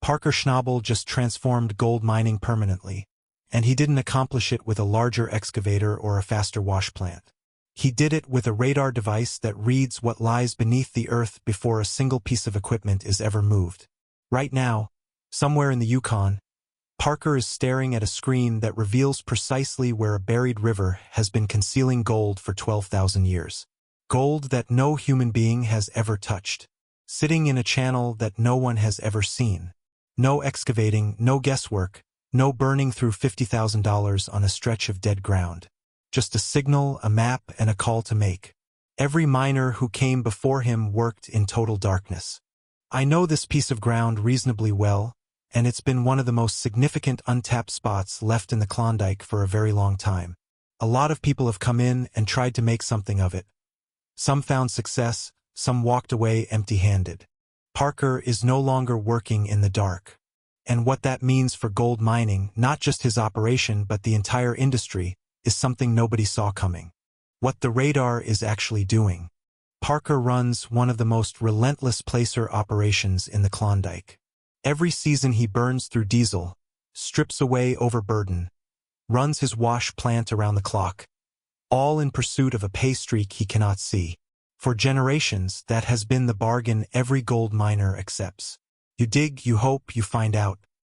Parker Schnabel just transformed gold mining permanently, and he didn't accomplish it with a larger excavator or a faster wash plant. He did it with a radar device that reads what lies beneath the earth before a single piece of equipment is ever moved. Right now, somewhere in the Yukon, Parker is staring at a screen that reveals precisely where a buried river has been concealing gold for 12,000 years. Gold that no human being has ever touched. Sitting in a channel that no one has ever seen. No excavating, no guesswork, no burning through $50,000 on a stretch of dead ground. Just a signal, a map, and a call to make. Every miner who came before him worked in total darkness. I know this piece of ground reasonably well, and it's been one of the most significant untapped spots left in the Klondike for a very long time. A lot of people have come in and tried to make something of it. Some found success, some walked away empty-handed. Parker is no longer working in the dark. And what that means for gold mining, not just his operation but the entire industry, is something nobody saw coming. What the radar is actually doing. Parker runs one of the most relentless placer operations in the Klondike. Every season he burns through diesel, strips away overburden, runs his wash plant around the clock, all in pursuit of a pay streak he cannot see. For generations, that has been the bargain every gold miner accepts. You dig, you hope, you find out.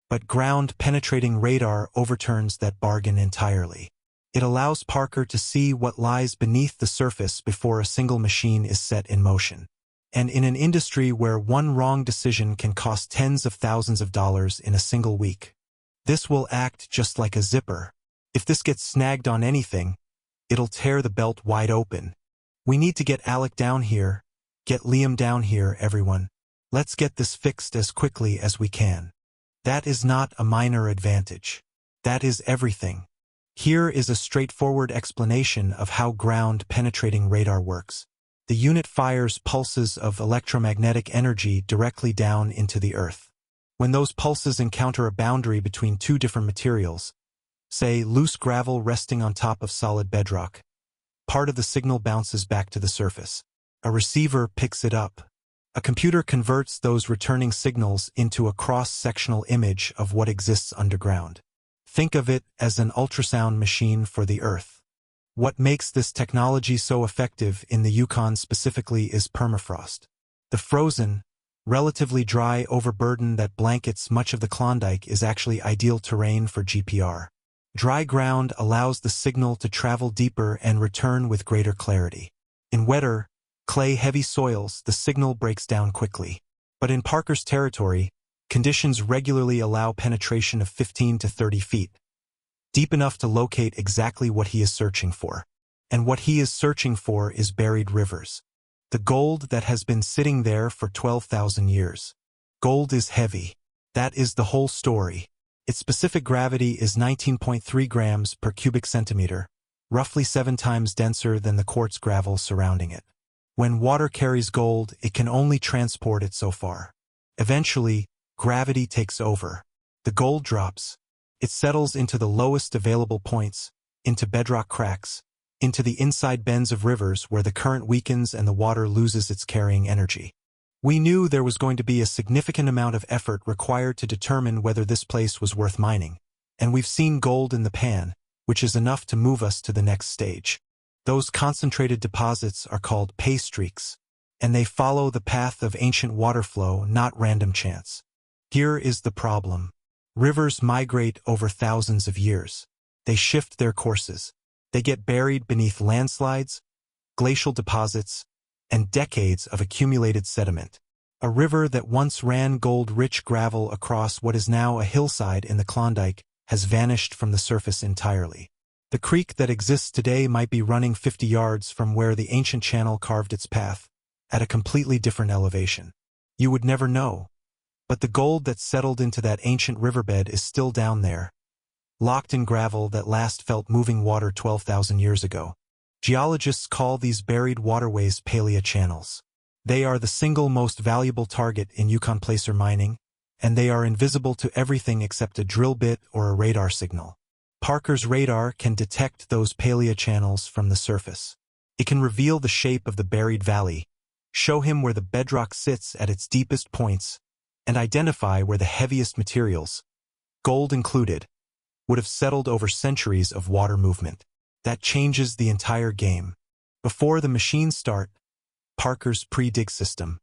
But ground-penetrating radar overturns that bargain entirely. It allows Parker to see what lies beneath the surface before a single machine is set in motion. And in an industry where one wrong decision can cost tens of thousands of dollars in a single week, this will act just like a zipper. If this gets snagged on anything, it'll tear the belt wide open. We need to get Alec down here, get Liam down here, everyone. Let's get this fixed as quickly as we can. That is not a minor advantage. That is everything. Here is a straightforward explanation of how ground-penetrating radar works. The unit fires pulses of electromagnetic energy directly down into the earth. When those pulses encounter a boundary between two different materials, say loose gravel resting on top of solid bedrock, part of the signal bounces back to the surface. A receiver picks it up. A computer converts those returning signals into a cross-sectional image of what exists underground. Think of it as an ultrasound machine for the Earth. What makes this technology so effective in the Yukon specifically is permafrost. The frozen, relatively dry overburden that blankets much of the Klondike is actually ideal terrain for GPR. Dry ground allows the signal to travel deeper and return with greater clarity. In wetter, clay-heavy soils, the signal breaks down quickly. But in Parker's territory, conditions regularly allow penetration of 15 to 30 feet, deep enough to locate exactly what he is searching for. And what he is searching for is buried rivers. The gold that has been sitting there for 12,000 years. Gold is heavy. That is the whole story. Its specific gravity is 19.3 grams per cubic centimeter, roughly 7 times denser than the quartz gravel surrounding it. When water carries gold, it can only transport it so far. Eventually, gravity takes over. The gold drops. It settles into the lowest available points, into bedrock cracks, into the inside bends of rivers where the current weakens and the water loses its carrying energy. We knew there was going to be a significant amount of effort required to determine whether this place was worth mining, and we've seen gold in the pan, which is enough to move us to the next stage. Those concentrated deposits are called pay streaks, and they follow the path of ancient water flow, not random chance. Here is the problem. Rivers migrate over thousands of years. They shift their courses. They get buried beneath landslides, glacial deposits, and decades of accumulated sediment. A river that once ran gold-rich gravel across what is now a hillside in the Klondike has vanished from the surface entirely. The creek that exists today might be running 50 yards from where the ancient channel carved its path, at a completely different elevation. You would never know. But the gold that settled into that ancient riverbed is still down there, locked in gravel that last felt moving water 12,000 years ago. Geologists call these buried waterways paleo-channels. They are the single most valuable target in Yukon placer mining, and they are invisible to everything except a drill bit or a radar signal. Parker's radar can detect those paleo-channels from the surface. It can reveal the shape of the buried valley, show him where the bedrock sits at its deepest points, and identify where the heaviest materials, gold included, would have settled over centuries of water movement. That changes the entire game. Before the machines start, Parker's pre-dig system.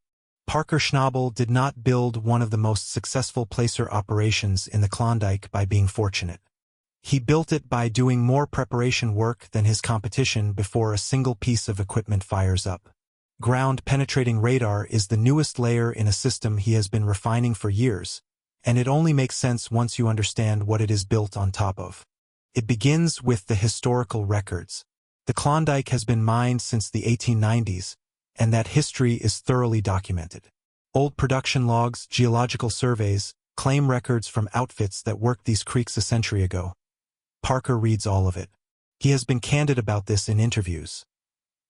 Parker Schnabel did not build one of the most successful placer operations in the Klondike by being fortunate. He built it by doing more preparation work than his competition before a single piece of equipment fires up. Ground-penetrating radar is the newest layer in a system he has been refining for years, and it only makes sense once you understand what it is built on top of. It begins with the historical records. The Klondike has been mined since the 1890s, and that history is thoroughly documented. Old production logs, geological surveys, claim records from outfits that worked these creeks a century ago. Parker reads all of it. He has been candid about this in interviews.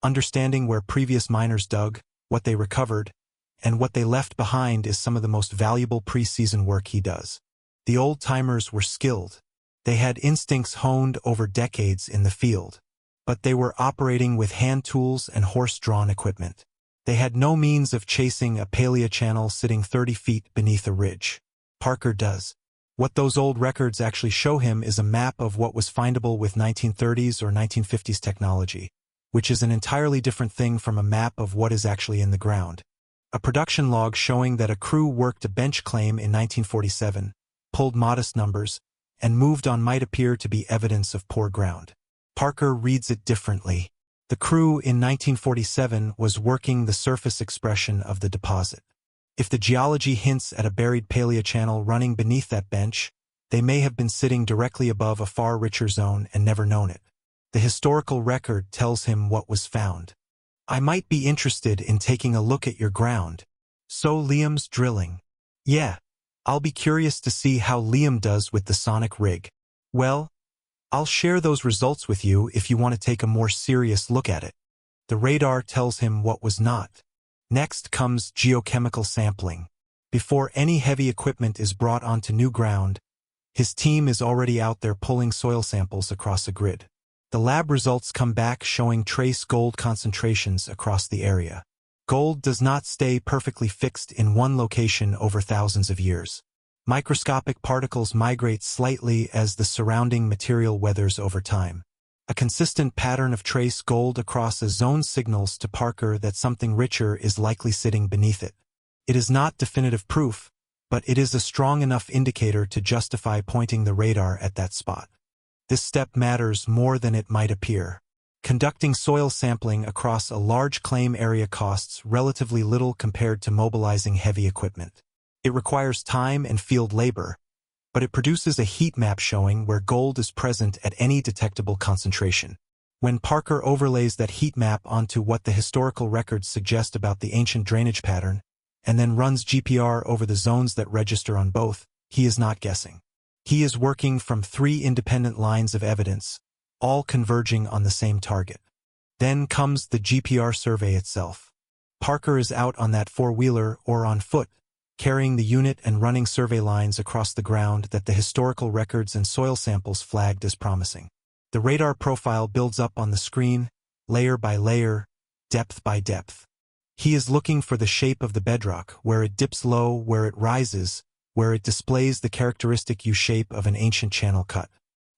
Understanding where previous miners dug, what they recovered, and what they left behind is some of the most valuable pre-season work he does. The old-timers were skilled. They had instincts honed over decades in the field, but they were operating with hand tools and horse-drawn equipment. They had no means of chasing a paleo-channel sitting 30 feet beneath a ridge. Parker does. What those old records actually show him is a map of what was findable with 1930s or 1950s technology, which is an entirely different thing from a map of what is actually in the ground. A production log showing that a crew worked a bench claim in 1947, pulled modest numbers, and moved on might appear to be evidence of poor ground. Parker reads it differently. The crew in 1947 was working the surface expression of the deposit. If the geology hints at a buried paleo-channel running beneath that bench, they may have been sitting directly above a far richer zone and never known it. The historical record tells him what was found. I might be interested in taking a look at your ground. So Liam's drilling. Yeah, I'll be curious to see how Liam does with the sonic rig. Well, I'll share those results with you if you want to take a more serious look at it. The radar tells him what was not. Next comes geochemical sampling. Before any heavy equipment is brought onto new ground, his team is already out there pulling soil samples across a grid. The lab results come back showing trace gold concentrations across the area. Gold does not stay perfectly fixed in one location over thousands of years. Microscopic particles migrate slightly as the surrounding material weathers over time. A consistent pattern of trace gold across a zone signals to Parker that something richer is likely sitting beneath it. It is not definitive proof, but it is a strong enough indicator to justify pointing the radar at that spot. This step matters more than it might appear. Conducting soil sampling across a large claim area costs relatively little compared to mobilizing heavy equipment. It requires time and field labor, but it produces a heat map showing where gold is present at any detectable concentration. When Parker overlays that heat map onto what the historical records suggest about the ancient drainage pattern, and then runs GPR over the zones that register on both, he is not guessing. He is working from 3 independent lines of evidence, all converging on the same target. Then comes the GPR survey itself. Parker is out on that four-wheeler or on foot, carrying the unit and running survey lines across the ground that the historical records and soil samples flagged as promising. The radar profile builds up on the screen, layer by layer, depth by depth. He is looking for the shape of the bedrock, where it dips low, where it rises, where it displays the characteristic U-shape of an ancient channel cut.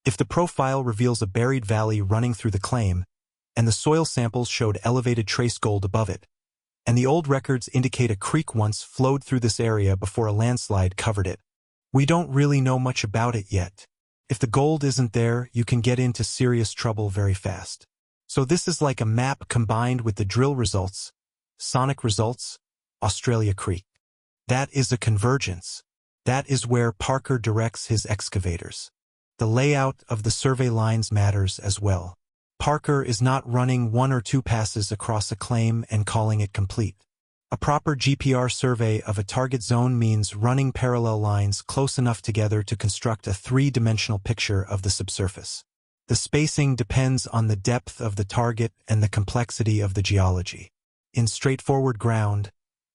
If the profile reveals a buried valley running through the claim, and the soil samples showed elevated trace gold above it, and the old records indicate a creek once flowed through this area before a landslide covered it, we don't really know much about it yet. If the gold isn't there, you can get into serious trouble very fast. So this is like a map combined with the drill results, sonic results, Australia Creek. That is a convergence. That is where Parker directs his excavators. The layout of the survey lines matters as well. Parker is not running 1 or 2 passes across a claim and calling it complete. A proper GPR survey of a target zone means running parallel lines close enough together to construct a 3-dimensional picture of the subsurface. The spacing depends on the depth of the target and the complexity of the geology. In straightforward ground,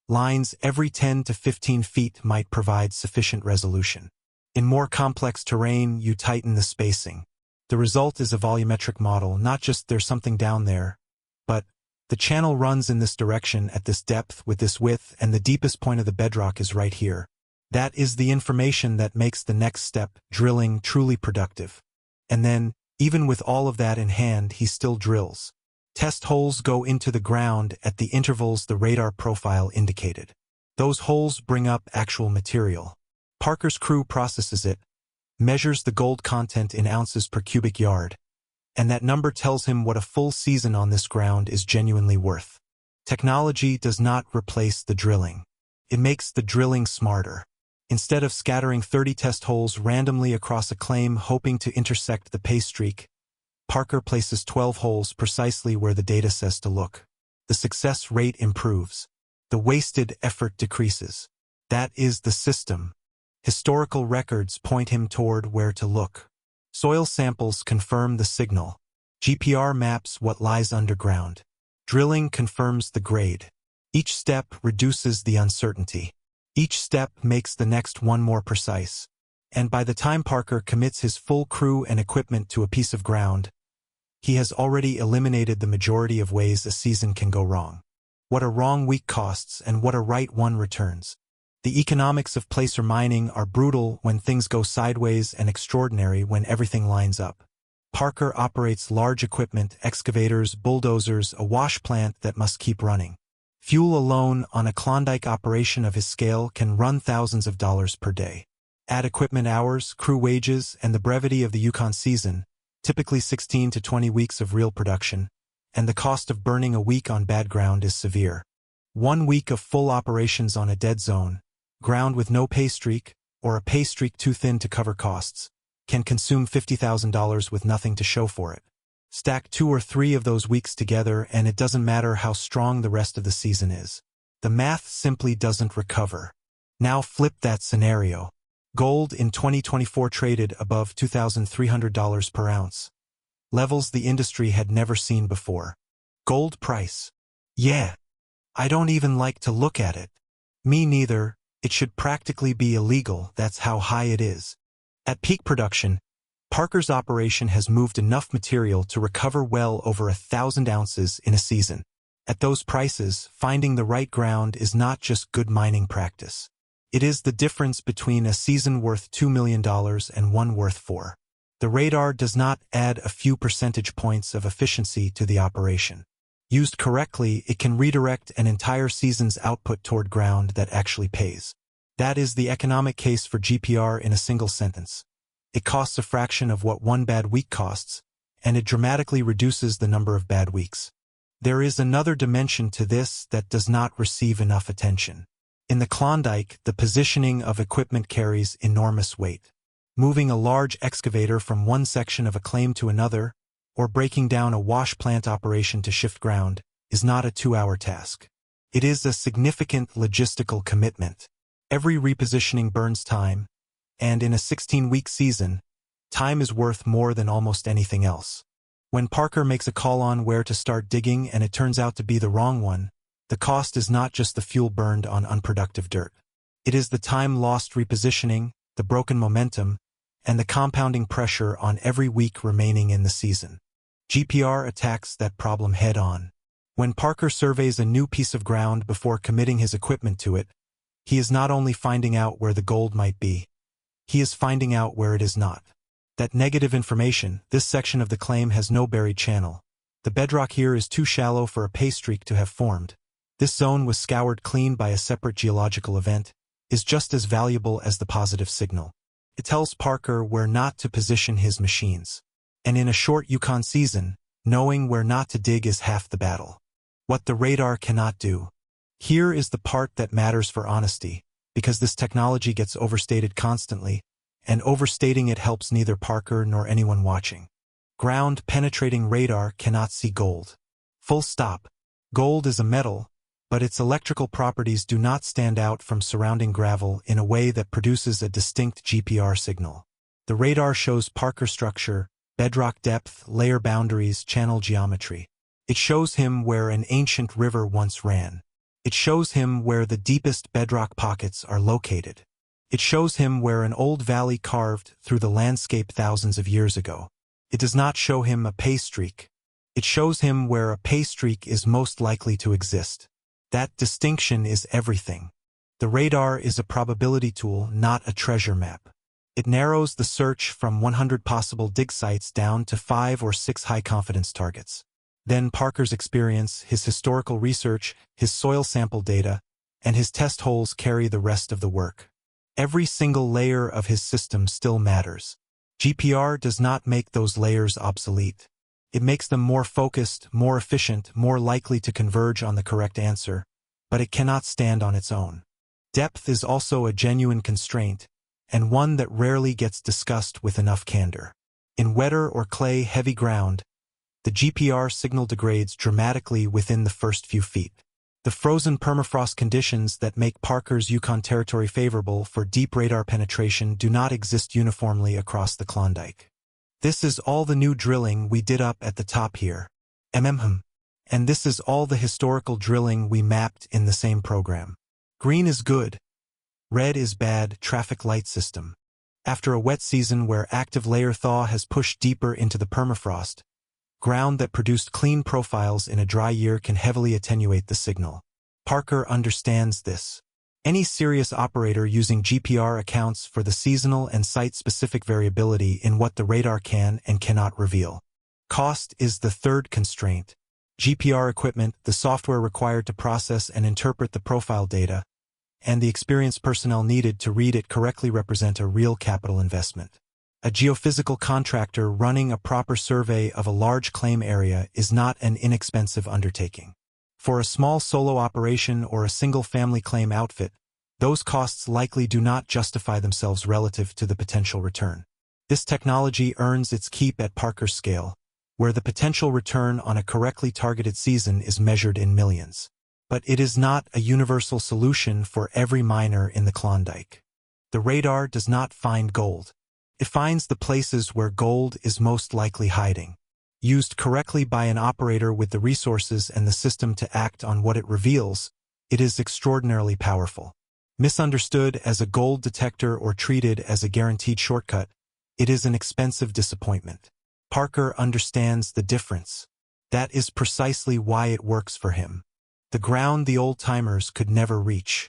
lines every 10 to 15 feet might provide sufficient resolution. In more complex terrain, you tighten the spacing. The result is a volumetric model, not just there's something down there, but the channel runs in this direction at this depth with this width, and the deepest point of the bedrock is right here. That is the information that makes the next step, drilling, truly productive. And then, even with all of that in hand, he still drills. Test holes go into the ground at the intervals the radar profile indicated. Those holes bring up actual material. Parker's crew processes it, measures the gold content in ounces per cubic yard, and that number tells him what a full season on this ground is genuinely worth. Technology does not replace the drilling. It makes the drilling smarter. Instead of scattering 30 test holes randomly across a claim hoping to intersect the pay streak, Parker places 12 holes precisely where the data says to look. The success rate improves. The wasted effort decreases. That is the system. Historical records point him toward where to look. Soil samples confirm the signal. GPR maps what lies underground. Drilling confirms the grade. Each step reduces the uncertainty. Each step makes the next one more precise. And by the time Parker commits his full crew and equipment to a piece of ground, he has already eliminated the majority of ways a season can go wrong. What a wrong week costs and what a right one returns. The economics of placer mining are brutal when things go sideways and extraordinary when everything lines up. Parker operates large equipment, excavators, bulldozers, a wash plant that must keep running. Fuel alone on a Klondike operation of his scale can run thousands of dollars per day. Add equipment hours, crew wages, and the brevity of the Yukon season, typically 16 to 20 weeks of real production, and the cost of burning a week on bad ground is severe. 1 week of full operations on a dead zone, ground with no pay streak, or a pay streak too thin to cover costs, can consume $50,000 with nothing to show for it. Stack 2 or 3 of those weeks together and it doesn't matter how strong the rest of the season is. The math simply doesn't recover. Now flip that scenario. Gold in 2024 traded above $2,300 per ounce. Levels the industry had never seen before. Gold price. Yeah. I don't even like to look at it. Me neither. It should practically be illegal, that's how high it is. At peak production, Parker's operation has moved enough material to recover well over 1,000 ounces in a season. At those prices, finding the right ground is not just good mining practice. It is the difference between a season worth $2 million and one worth $4 million. The radar does not add a few percentage points of efficiency to the operation. Used correctly, it can redirect an entire season's output toward ground that actually pays. That is the economic case for GPR in a single sentence. It costs a fraction of what one bad week costs, and it dramatically reduces the number of bad weeks. There is another dimension to this that does not receive enough attention. In the Klondike, the positioning of equipment carries enormous weight. Moving a large excavator from one section of a claim to another, or breaking down a wash plant operation to shift ground, is not a 2-hour task. It is a significant logistical commitment. Every repositioning burns time, and in a 16-week season, time is worth more than almost anything else. When Parker makes a call on where to start digging and it turns out to be the wrong one, the cost is not just the fuel burned on unproductive dirt. It is the time lost repositioning, the broken momentum, and the compounding pressure on every week remaining in the season. GPR attacks that problem head-on. When Parker surveys a new piece of ground before committing his equipment to it, he is not only finding out where the gold might be, he is finding out where it is not. That negative information, this section of the claim has no buried channel. The bedrock here is too shallow for a pay streak to have formed. This zone was scoured clean by a separate geological event, is just as valuable as the positive signal. It tells Parker where not to position his machines. And in a short Yukon season, knowing where not to dig is half the battle. What the radar cannot do. Here is the part that matters for honesty, because this technology gets overstated constantly, and overstating it helps neither Parker nor anyone watching. Ground-penetrating radar cannot see gold. Full stop. Gold is a metal, but its electrical properties do not stand out from surrounding gravel in a way that produces a distinct GPR signal. The radar shows Parker structure, bedrock depth, layer boundaries, channel geometry. It shows him where an ancient river once ran. It shows him where the deepest bedrock pockets are located. It shows him where an old valley carved through the landscape thousands of years ago. It does not show him a pay streak. It shows him where a pay streak is most likely to exist. That distinction is everything. The radar is a probability tool, not a treasure map. It narrows the search from 100 possible dig sites down to 5 or 6 high-confidence targets. Then Parker's experience, his historical research, his soil sample data, and his test holes carry the rest of the work. Every single layer of his system still matters. GPR does not make those layers obsolete. It makes them more focused, more efficient, more likely to converge on the correct answer, but it cannot stand on its own. Depth is also a genuine constraint, and one that rarely gets discussed with enough candor. In wetter or clay-heavy ground, the GPR signal degrades dramatically within the first few feet. The frozen permafrost conditions that make Parker's Yukon territory favorable for deep radar penetration do not exist uniformly across the Klondike. This is all the new drilling we did up at the top here. And this is all the historical drilling we mapped in the same program. Green is good. Red is bad traffic light system. After a wet season where active layer thaw has pushed deeper into the permafrost, ground that produced clean profiles in a dry year can heavily attenuate the signal. Parker understands this. Any serious operator using GPR accounts for the seasonal and site-specific variability in what the radar can and cannot reveal. Cost is the third constraint. GPR equipment, the software required to process and interpret the profile data, and the experienced personnel needed to read it correctly represent a real capital investment. A geophysical contractor running a proper survey of a large claim area is not an inexpensive undertaking. For a small solo operation or a single-family claim outfit, those costs likely do not justify themselves relative to the potential return. This technology earns its keep at Parker's scale, where the potential return on a correctly targeted season is measured in millions. But it is not a universal solution for every miner in the Klondike. The radar does not find gold. It finds the places where gold is most likely hiding. Used correctly by an operator with the resources and the system to act on what it reveals, it is extraordinarily powerful. Misunderstood as a gold detector or treated as a guaranteed shortcut, it is an expensive disappointment. Parker understands the difference. That is precisely why it works for him. The ground the old-timers could never reach.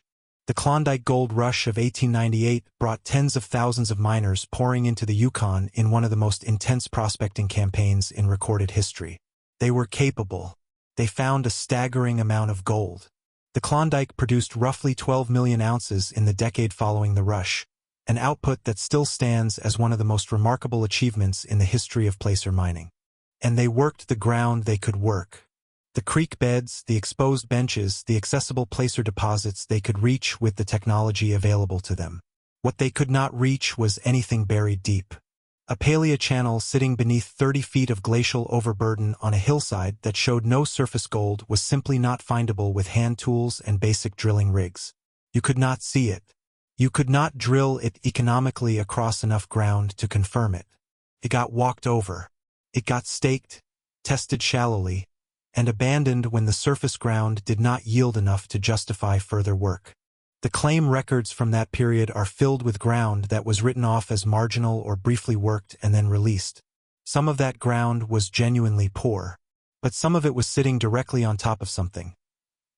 The Klondike Gold Rush of 1898 brought tens of thousands of miners pouring into the Yukon in one of the most intense prospecting campaigns in recorded history. They were capable. They found a staggering amount of gold. The Klondike produced roughly 12 million ounces in the decade following the rush, an output that still stands as one of the most remarkable achievements in the history of placer mining. And they worked the ground they could work. The creek beds, the exposed benches, the accessible placer deposits they could reach with the technology available to them. What they could not reach was anything buried deep. A paleo-channel sitting beneath 30 feet of glacial overburden on a hillside that showed no surface gold was simply not findable with hand tools and basic drilling rigs. You could not see it. You could not drill it economically across enough ground to confirm it. It got walked over. It got staked, tested shallowly, and abandoned when the surface ground did not yield enough to justify further work. The claim records from that period are filled with ground that was written off as marginal or briefly worked and then released. Some of that ground was genuinely poor, but some of it was sitting directly on top of something.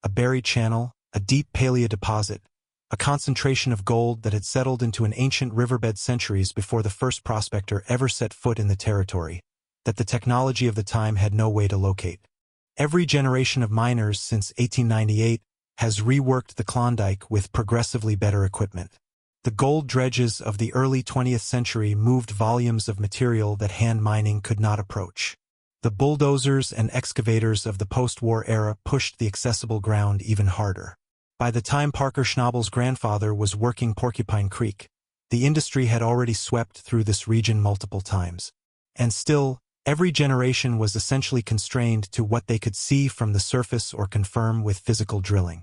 A buried channel, a deep paleo deposit, a concentration of gold that had settled into an ancient riverbed centuries before the first prospector ever set foot in the territory, that the technology of the time had no way to locate. Every generation of miners since 1898 has reworked the Klondike with progressively better equipment. The gold dredges of the early 20th century moved volumes of material that hand mining could not approach. The bulldozers and excavators of the post-war era pushed the accessible ground even harder. By the time Parker Schnabel's grandfather was working Porcupine Creek, the industry had already swept through this region multiple times. And still, every generation was essentially constrained to what they could see from the surface or confirm with physical drilling.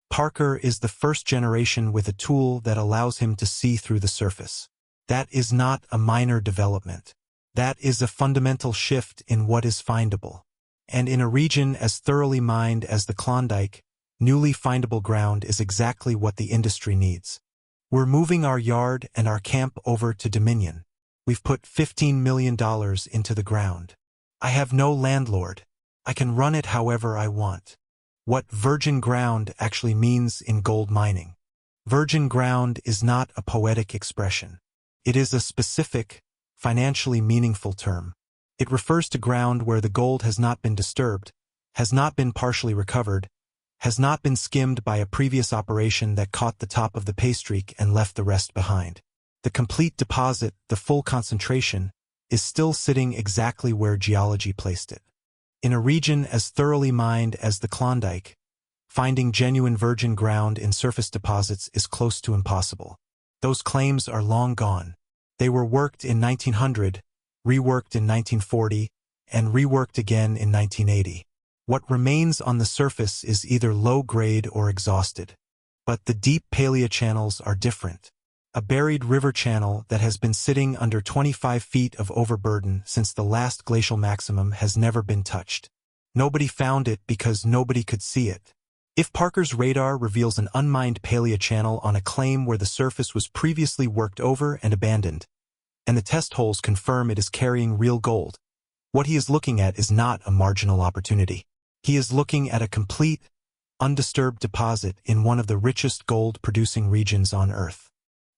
Parker is the first generation with a tool that allows him to see through the surface. That is not a minor development. That is a fundamental shift in what is findable. And in a region as thoroughly mined as the Klondike, newly findable ground is exactly what the industry needs. We're moving our yard and our camp over to Dominion. We've put $15 million into the ground. I have no landlord. I can run it however I want. What virgin ground actually means in gold mining. Virgin ground is not a poetic expression. It is a specific, financially meaningful term. It refers to ground where the gold has not been disturbed, has not been partially recovered, has not been skimmed by a previous operation that caught the top of the pay streak and left the rest behind. The complete deposit, the full concentration, is still sitting exactly where geology placed it. In a region as thoroughly mined as the Klondike, finding genuine virgin ground in surface deposits is close to impossible. Those claims are long gone. They were worked in 1900, reworked in 1940, and reworked again in 1980. What remains on the surface is either low-grade or exhausted. But the deep paleo-channels are different. A buried river channel that has been sitting under 25 feet of overburden since the last glacial maximum has never been touched. Nobody found it because nobody could see it. If Parker's radar reveals an unmined paleo-channel on a claim where the surface was previously worked over and abandoned, and the test holes confirm it is carrying real gold, what he is looking at is not a marginal opportunity. He is looking at a complete, undisturbed deposit in one of the richest gold-producing regions on Earth.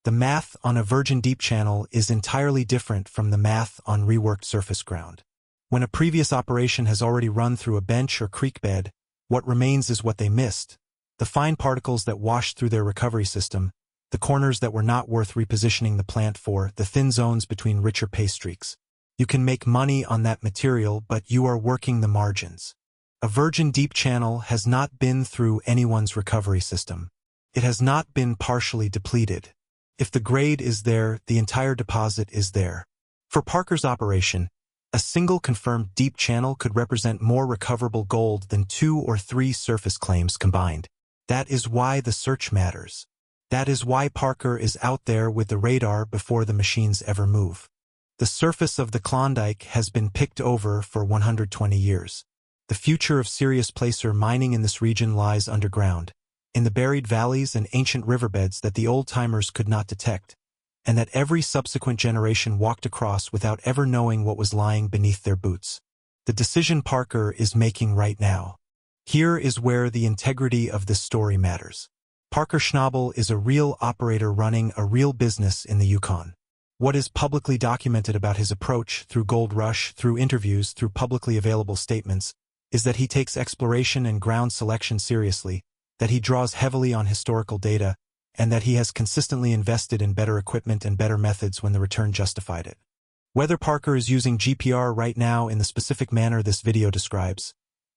The math on a virgin deep channel is entirely different from the math on reworked surface ground. When a previous operation has already run through a bench or creek bed, what remains is what they missed. The fine particles that washed through their recovery system, the corners that were not worth repositioning the plant for, the thin zones between richer pay streaks. You can make money on that material, but you are working the margins. A virgin deep channel has not been through anyone's recovery system. It has not been partially depleted. If the grade is there, the entire deposit is there. For Parker's operation, a single confirmed deep channel could represent more recoverable gold than 2 or 3 surface claims combined. That is why the search matters. That is why Parker is out there with the radar before the machines ever move. The surface of the Klondike has been picked over for 120 years. The future of serious placer mining in this region lies underground, in the buried valleys and ancient riverbeds that the old-timers could not detect, and that every subsequent generation walked across without ever knowing what was lying beneath their boots. The decision Parker is making right now. Here is where the integrity of this story matters. Parker Schnabel is a real operator running a real business in the Yukon. What is publicly documented about his approach through Gold Rush, through interviews, through publicly available statements, is that he takes exploration and ground selection seriously, that he draws heavily on historical data, and that he has consistently invested in better equipment and better methods when the return justified it. Whether Parker is using GPR right now in the specific manner this video describes,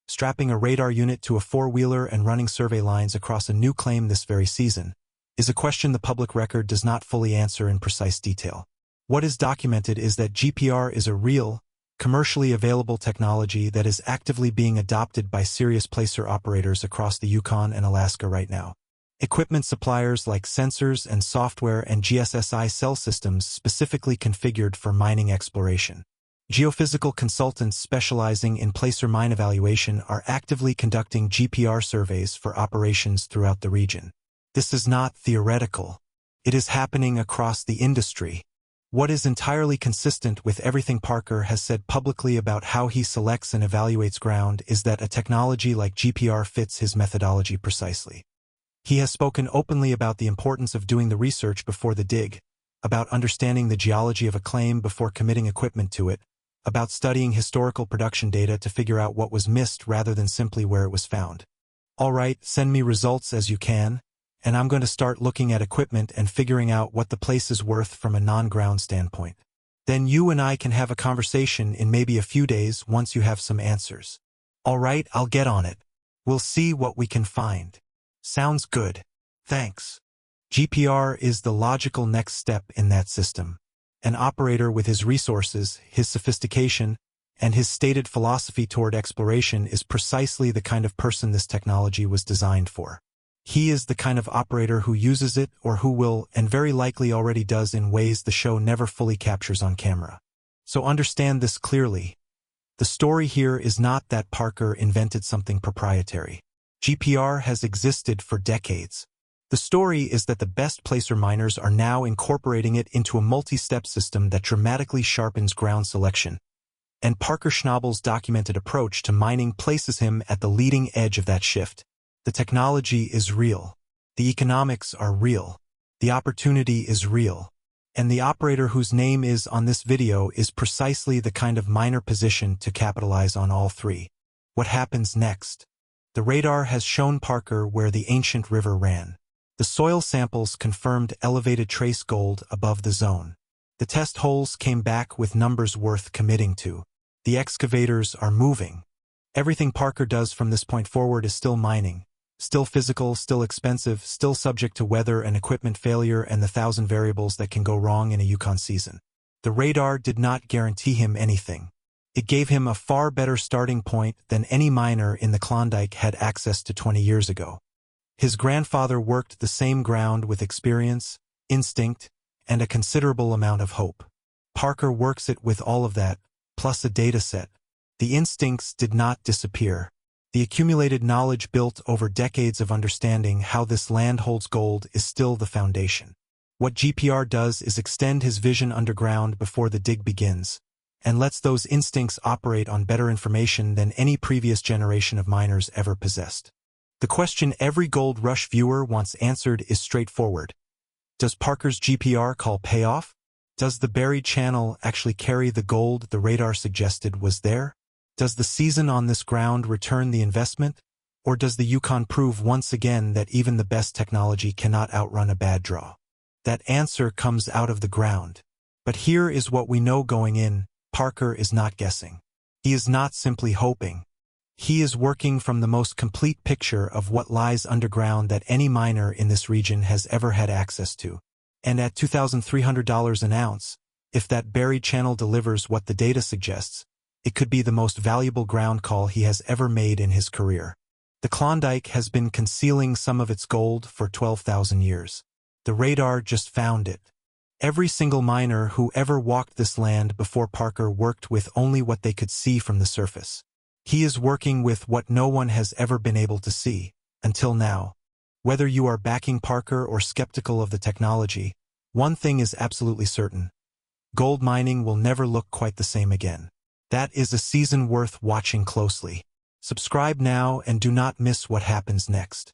strapping a radar unit to a four-wheeler and running survey lines across a new claim this very season, is a question the public record does not fully answer in precise detail. What is documented is that GPR is a real, commercially available technology that is actively being adopted by serious placer operators across the Yukon and Alaska right now. Equipment suppliers like sensors and software and GSSI cell systems specifically configured for mining exploration. Geophysical consultants specializing in placer mine evaluation are actively conducting GPR surveys for operations throughout the region. This is not theoretical. It is happening across the industry. What is entirely consistent with everything Parker has said publicly about how he selects and evaluates ground is that a technology like GPR fits his methodology precisely. He has spoken openly about the importance of doing the research before the dig, about understanding the geology of a claim before committing equipment to it, about studying historical production data to figure out what was missed rather than simply where it was found. All right, send me results as you can, and I'm going to start looking at equipment and figuring out what the place is worth from a non-ground standpoint. Then you and I can have a conversation in maybe a few days once you have some answers. All right, I'll get on it. We'll see what we can find. Sounds good. Thanks. GPR is the logical next step in that system. An operator with his resources, his sophistication, and his stated philosophy toward exploration is precisely the kind of person this technology was designed for. He is the kind of operator who uses it or who will, and very likely already does in ways the show never fully captures on camera. So understand this clearly. The story here is not that Parker invented something proprietary. GPR has existed for decades. The story is that the best placer miners are now incorporating it into a multi-step system that dramatically sharpens ground selection. And Parker Schnabel's documented approach to mining places him at the leading edge of that shift. The technology is real. The economics are real. The opportunity is real. And the operator whose name is on this video is precisely the kind of miner positioned to capitalize on all three. What happens next? The radar has shown Parker where the ancient river ran. The soil samples confirmed elevated trace gold above the zone. The test holes came back with numbers worth committing to. The excavators are moving. Everything Parker does from this point forward is still mining. Still physical, still expensive, still subject to weather and equipment failure and the 1,000 variables that can go wrong in a Yukon season. The radar did not guarantee him anything. It gave him a far better starting point than any miner in the Klondike had access to 20 years ago. His grandfather worked the same ground with experience, instinct, and a considerable amount of hope. Parker works it with all of that, plus a data set. The instincts did not disappear. The accumulated knowledge built over decades of understanding how this land holds gold is still the foundation. What GPR does is extend his vision underground before the dig begins, and lets those instincts operate on better information than any previous generation of miners ever possessed. The question every Gold Rush viewer wants answered is straightforward. Does Parker's GPR call payoff? Does the buried channel actually carry the gold the radar suggested was there? Does the season on this ground return the investment? Or does the Yukon prove once again that even the best technology cannot outrun a bad draw? That answer comes out of the ground. But here is what we know going in: Parker is not guessing. He is not simply hoping. He is working from the most complete picture of what lies underground that any miner in this region has ever had access to. And at $2,300 an ounce, if that buried channel delivers what the data suggests, it could be the most valuable ground call he has ever made in his career. The Klondike has been concealing some of its gold for 12,000 years. The radar just found it. Every single miner who ever walked this land before Parker worked with only what they could see from the surface. He is working with what no one has ever been able to see, until now. Whether you are backing Parker or skeptical of the technology, one thing is absolutely certain: gold mining will never look quite the same again. That is a season worth watching closely. Subscribe now and do not miss what happens next.